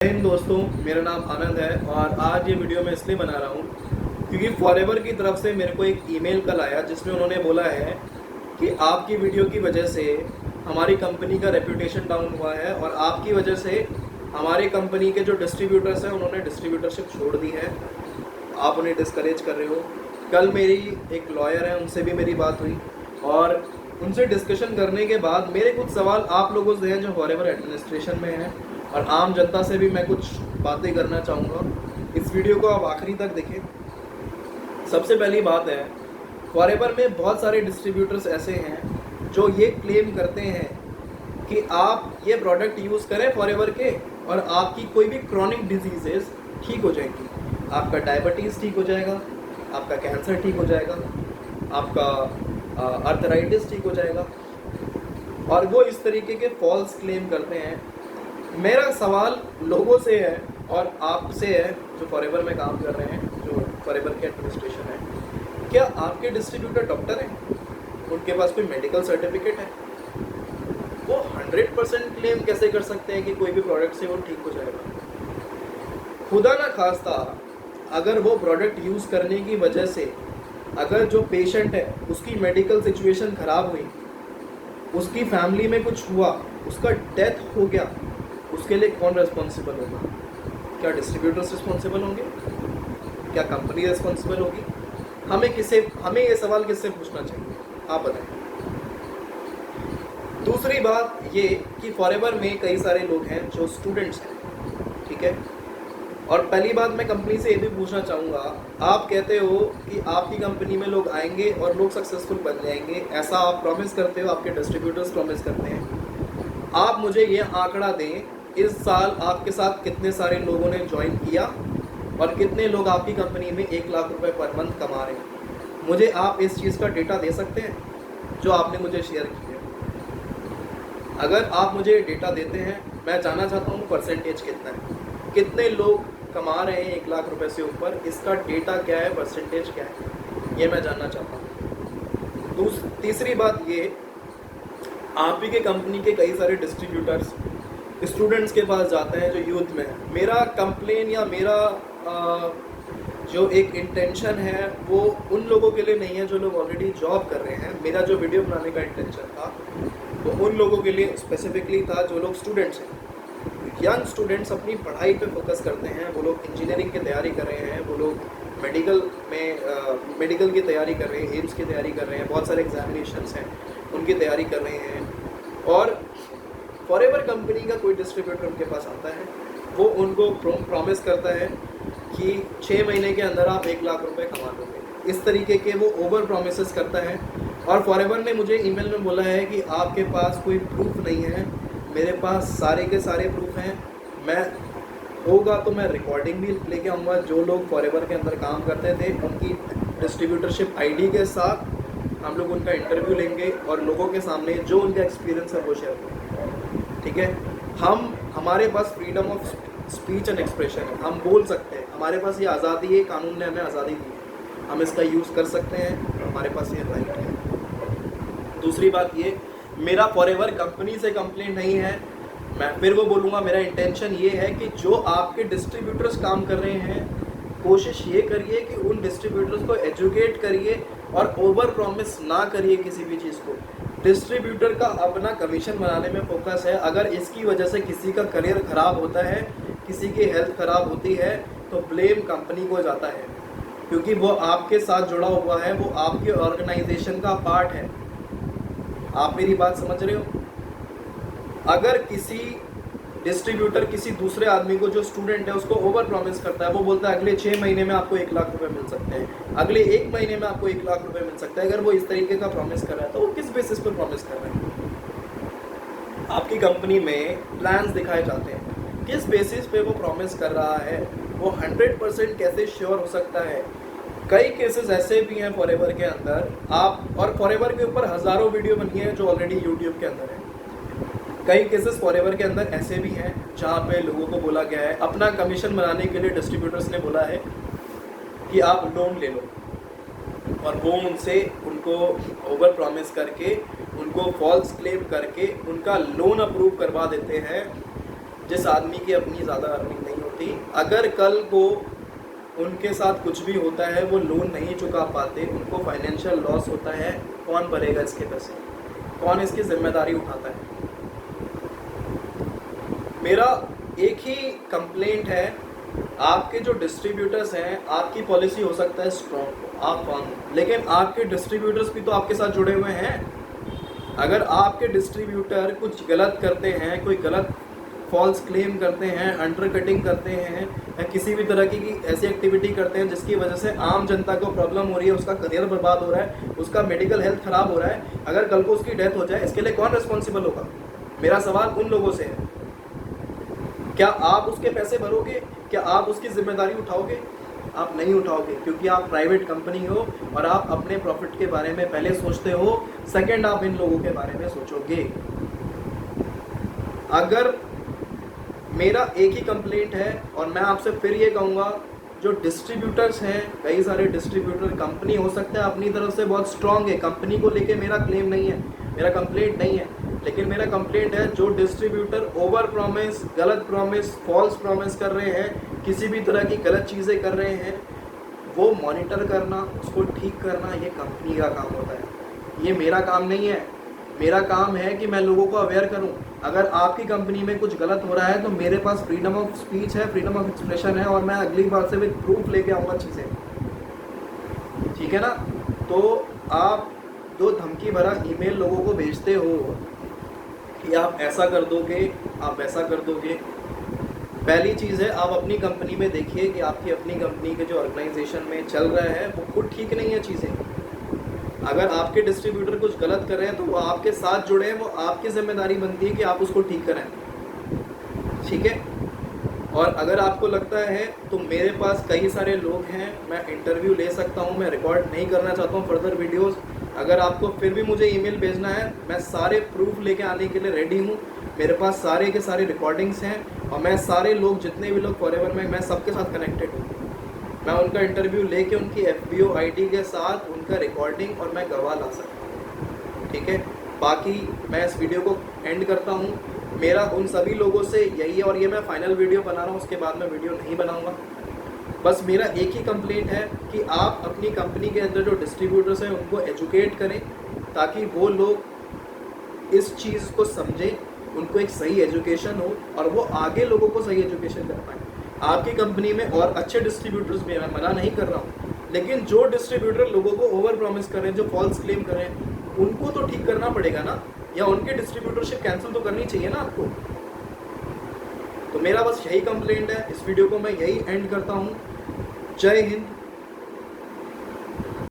जय हिंद दोस्तों, मेरा नाम आनंद है और आज ये वीडियो मैं इसलिए बना रहा हूँ क्योंकि फॉरएवर की तरफ से मेरे को एक ईमेल कल आया जिसमें उन्होंने बोला है कि आपकी वीडियो की वजह से हमारी कंपनी का रेपुटेशन डाउन हुआ है और आपकी वजह से हमारे कंपनी के जो डिस्ट्रीब्यूटर्स हैं उन्होंने डिस्ट्रीब्यूटरशिप छोड़ दी है। आप उन्हें डिस्करेज कर रहे हो। कल मेरी एक लॉयर है, उनसे भी मेरी बात हुई और उनसे डिस्कशन करने के बाद मेरे कुछ सवाल आप लोगों से हैं जो फॉरएवर एडमिनिस्ट्रेशन में हैं और आम जनता से भी मैं कुछ बातें करना चाहूँगा। इस वीडियो को आप आखिरी तक देखें। सबसे पहली बात है, फॉरएवर में बहुत सारे डिस्ट्रीब्यूटर्स ऐसे हैं जो ये क्लेम करते हैं कि आप ये प्रोडक्ट यूज़ करें फॉरएवर के और आपकी कोई भी क्रॉनिक डिजीजेस ठीक हो जाएंगी। आपका डायबिटीज़ ठीक हो जाएगा, आपका कैंसर ठीक हो जाएगा, आपका आर्थराइटिस ठीक हो जाएगा और वो इस तरीके के फॉल्स क्लेम करते हैं। मेरा सवाल लोगों से है और आपसे है जो फॉरएवर में काम कर रहे हैं, जो फॉरएवर के एडमिनिस्ट्रेशन है। क्या आपके डिस्ट्रीब्यूटर डॉक्टर हैं? उनके पास कोई मेडिकल सर्टिफिकेट है? वो 100% क्लेम कैसे कर सकते हैं कि कोई भी प्रोडक्ट से वो ठीक हो जाएगा? खुदा ना खास्ता अगर वो प्रोडक्ट यूज़ करने की वजह से अगर जो पेशेंट है उसकी मेडिकल सिचुएशन ख़राब हुई, उसकी फैमिली में कुछ हुआ, उसका डेथ हो गया, उसके लिए कौन रिस्पॉन्सिबल होगा? क्या डिस्ट्रीब्यूटर्स रिस्पॉन्सिबल होंगे? क्या कंपनी रिस्पॉन्सिबल होगी? हमें ये सवाल किससे पूछना चाहिए, आप बताएं। दूसरी बात ये कि फॉरएवर में कई सारे लोग हैं जो स्टूडेंट्स हैं, ठीक है। और पहली बात मैं कंपनी से ये भी पूछना चाहूँगा, आप कहते हो कि आपकी कंपनी में लोग आएंगे और लोग सक्सेसफुल बन जाएंगे, ऐसा आप प्रॉमिस करते हो, आपके डिस्ट्रीब्यूटर्स प्रॉमिस करते हैं। आप मुझे ये आंकड़ा दें, इस साल आपके साथ कितने सारे लोगों ने ज्वाइन किया और कितने लोग आपकी कंपनी में 1 लाख रुपए पर मंथ कमा रहे हैं। मुझे आप इस चीज़ का डेटा दे सकते हैं जो आपने मुझे शेयर किया है? अगर आप मुझे डेटा देते हैं, मैं जानना चाहता हूँ परसेंटेज कितना है, कितने लोग कमा रहे हैं 1 लाख रुपए से ऊपर, इसका डेटा क्या है, परसेंटेज क्या है, ये मैं जानना चाहता हूँ। तीसरी बात ये, आप ही के कंपनी के कई सारे डिस्ट्रीब्यूटर्स स्टूडेंट्स के पास जाते हैं जो यूथ में है। मेरा कंप्लेन या मेरा जो एक इंटेंशन है वो उन लोगों के लिए नहीं है जो लोग ऑलरेडी जॉब कर रहे हैं। मेरा जो वीडियो बनाने का इंटेंशन था वो उन लोगों के लिए स्पेसिफिकली था जो लोग स्टूडेंट्स हैं। यंग स्टूडेंट्स अपनी पढ़ाई पे फोकस करते हैं, वो लोग इंजीनियरिंग की तैयारी कर रहे हैं, वो लोग मेडिकल की तैयारी कर रहे हैं, एम्स की तैयारी कर रहे हैं, बहुत सारे एग्जामिनेशंस हैं उनकी तैयारी कर रहे हैं। और फॉरएवर कंपनी का कोई डिस्ट्रीब्यूटर उनके पास आता है, वो उनको प्रॉमिस करता है कि 6 महीने के अंदर आप 1 लाख रुपए कमा लोगे। इस तरीके के वो ओवर प्रॉमिसेस करता है। और फॉरएवर ने मुझे ईमेल में बोला है कि आपके पास कोई प्रूफ नहीं है। मेरे पास सारे के सारे प्रूफ हैं। मैं होगा तो मैं रिकॉर्डिंग भी लेके आऊँगा। जो लोग फॉरएवर के अंदर काम करते थे उनकी डिस्ट्रीब्यूटरशिप आईडी के साथ हम लोग उनका इंटरव्यू लेंगे और लोगों के सामने जो उनका एक्सपीरियंस है वो शेयर करेंगे, ठीक है। हमारे पास freedom of speech and expression है, हम बोल सकते हैं, हमारे पास ये आज़ादी है, कानून ने हमें आज़ादी दी है, हम इसका यूज़ कर सकते हैं, हमारे पास ये राइट है। दूसरी बात ये, मेरा फॉरएवर कंपनी से कंप्लेंट नहीं है। मैं फिर वो बोलूँगा, मेरा इंटेंशन ये है कि जो आपके डिस्ट्रीब्यूटर्स काम कर रहे हैं, कोशिश ये करिए कि उन डिस्ट्रीब्यूटर्स को एजुकेट करिए और ओवर प्रॉमिस ना करिए किसी भी चीज़ को। डिस्ट्रीब्यूटर का अपना कमीशन बनाने में फोकस है। अगर इसकी वजह से किसी का करियर ख़राब होता है, किसी की हेल्थ ख़राब होती है, तो ब्लेम कंपनी को जाता है क्योंकि वो आपके साथ जुड़ा हुआ है, वो आपके ऑर्गेनाइजेशन का पार्ट है। आप मेरी बात समझ रहे हो? अगर किसी डिस्ट्रीब्यूटर किसी दूसरे आदमी को, जो स्टूडेंट है, उसको ओवर प्रॉमिस करता है, वो बोलता है अगले 6 महीने में आपको 1 लाख रुपए मिल सकते हैं, अगले 1 महीने में आपको 1 लाख रुपए मिल सकता है। अगर वो इस तरीके का प्रॉमिस कर रहा है तो वो किस बेसिस पर प्रॉमिस कर रहा है? आपकी कंपनी में प्लान्स दिखाए जाते हैं, किस बेसिस पे वो प्रॉमिस कर रहा है? वो 100% कैसे श्योर हो सकता है? कई केसेस ऐसे भी हैं फॉरएवर के अंदर, और फॉरएवर के ऊपर हज़ारों वीडियो बनी है जो ऑलरेडी यूट्यूब के अंदर है। कई केसेस फॉरएवर के अंदर ऐसे भी हैं जहाँ पे लोगों को बोला गया है, अपना कमीशन बनाने के लिए डिस्ट्रीब्यूटर्स ने बोला है कि आप लोन ले लो, और वो उनको ओवर प्रॉमिस करके, उनको फॉल्स क्लेम करके उनका लोन अप्रूव करवा देते हैं जिस आदमी की अपनी ज़्यादा अर्निंग नहीं होती, अगर कल को उनके साथ कुछ भी होता है, वो लोन नहीं चुका पाते, उनको फाइनेंशियल लॉस होता है, कौन भरेगा इसके पैसे? कौन इसकी जिम्मेदारी उठाता है? मेरा एक ही कंप्लेंट है, आपके जो डिस्ट्रीब्यूटर्स हैं, आपकी पॉलिसी हो सकता है स्ट्रॉन्ग, आप फर्म, लेकिन आपके डिस्ट्रीब्यूटर्स भी तो आपके साथ जुड़े हुए हैं। अगर आपके डिस्ट्रीब्यूटर कुछ गलत करते हैं, कोई गलत फॉल्स क्लेम करते हैं, अंडर कटिंग करते हैं, या किसी भी तरह की ऐसी एक्टिविटी करते हैं जिसकी वजह से आम जनता को प्रॉब्लम हो रही है, उसका करियर बर्बाद हो रहा है, उसका मेडिकल हेल्थ खराब हो रहा है, अगर कल को उसकी डेथ हो जाए, इसके लिए कौन रिस्पॉन्सिबल होगा? मेरा सवाल उन लोगों से है, क्या आप उसके पैसे भरोगे? क्या आप उसकी जिम्मेदारी उठाओगे? आप नहीं उठाओगे, क्योंकि आप प्राइवेट कंपनी हो और आप अपने प्रॉफिट के बारे में पहले सोचते हो, सेकंड आप इन लोगों के बारे में सोचोगे। अगर मेरा एक ही कंप्लेंट है, और मैं आपसे फिर ये कहूँगा, जो डिस्ट्रीब्यूटर्स हैं, कई सारे डिस्ट्रीब्यूटर, कंपनी हो सकता है अपनी तरफ से बहुत स्ट्रांग है, कंपनी को लेके मेरा क्लेम नहीं है, मेरा कंप्लेंट नहीं है, लेकिन मेरा कंप्लेंट है जो डिस्ट्रीब्यूटर ओवर प्रॉमिस, गलत प्रॉमिस, फॉल्स प्रॉमिस कर रहे हैं, किसी भी तरह की गलत चीज़ें कर रहे हैं, वो मॉनिटर करना, उसको ठीक करना, ये कंपनी का काम होता है, ये मेरा काम नहीं है। मेरा काम है कि मैं लोगों को अवेयर करूं। अगर आपकी कंपनी में कुछ गलत हो रहा है तो मेरे पास फ्रीडम ऑफ स्पीच है, फ्रीडम ऑफ एक्सप्रेशन है, और मैं अगली बार से विद प्रूफ लेके आऊँगा चीज़ें, ठीक है ना? तो आप दो धमकी भरा ईमेल लोगों को भेजते हो कि आप ऐसा कर दोगे, आप वैसा कर दोगे। पहली चीज़ है, आप अपनी कंपनी में देखिए कि आपकी अपनी कंपनी के जो ऑर्गेनाइजेशन में चल रहा है वो खुद ठीक नहीं है चीज़ें। अगर आपके डिस्ट्रीब्यूटर कुछ गलत कर रहे हैं तो वो आपके साथ जुड़े हैं, वो आपकी जिम्मेदारी बनती है कि आप उसको ठीक करें, ठीक है? और अगर आपको लगता है तो मेरे पास कई सारे लोग हैं, मैं इंटरव्यू ले सकता हूं, मैं रिकॉर्ड नहीं करना चाहता हूं फर्दर वीडियोस। अगर आपको फिर भी मुझे ईमेल भेजना है, मैं सारे प्रूफ लेके आने के लिए रेडी हूं। मेरे पास सारे के सारे रिकॉर्डिंग्स हैं, और मैं सारे लोग, जितने भी लोग फॉरएवर में, मैं सबके साथ कनेक्टेड हूँ। मैं उनका इंटरव्यू लेके उनकी FBO ID के साथ उनका रिकॉर्डिंग और मैं गवाह ला सकता हूँ, ठीक है? बाकी मैं इस वीडियो को एंड करता हूँ। मेरा उन सभी लोगों से यही है, और ये मैं फाइनल वीडियो बना रहा हूँ, उसके बाद मैं वीडियो नहीं बनाऊँगा। बस मेरा एक ही कंप्लेंट है कि आप अपनी कंपनी के अंदर जो डिस्ट्रीब्यूटर्स हैं उनको एजुकेट करें, ताकि वो लोग इस चीज़ को समझें, उनको एक सही एजुकेशन हो और वो आगे लोगों को सही एजुकेशन कर पाएँ। आपकी कंपनी में और अच्छे डिस्ट्रीब्यूटर्स भी, मैं मना नहीं कर रहा हूँ, लेकिन जो डिस्ट्रीब्यूटर लोगों को ओवर प्रॉमिस कर रहे हैं, जो फॉल्स क्लेम कर रहे हैं, उनको तो ठीक करना पड़ेगा ना, या उनकी डिस्ट्रीब्यूटरशिप कैंसिल तो करनी चाहिए ना आपको। तो मेरा बस यही कंप्लेंट है, इस वीडियो को मैं यही एंड करता हूँ। जय हिंद।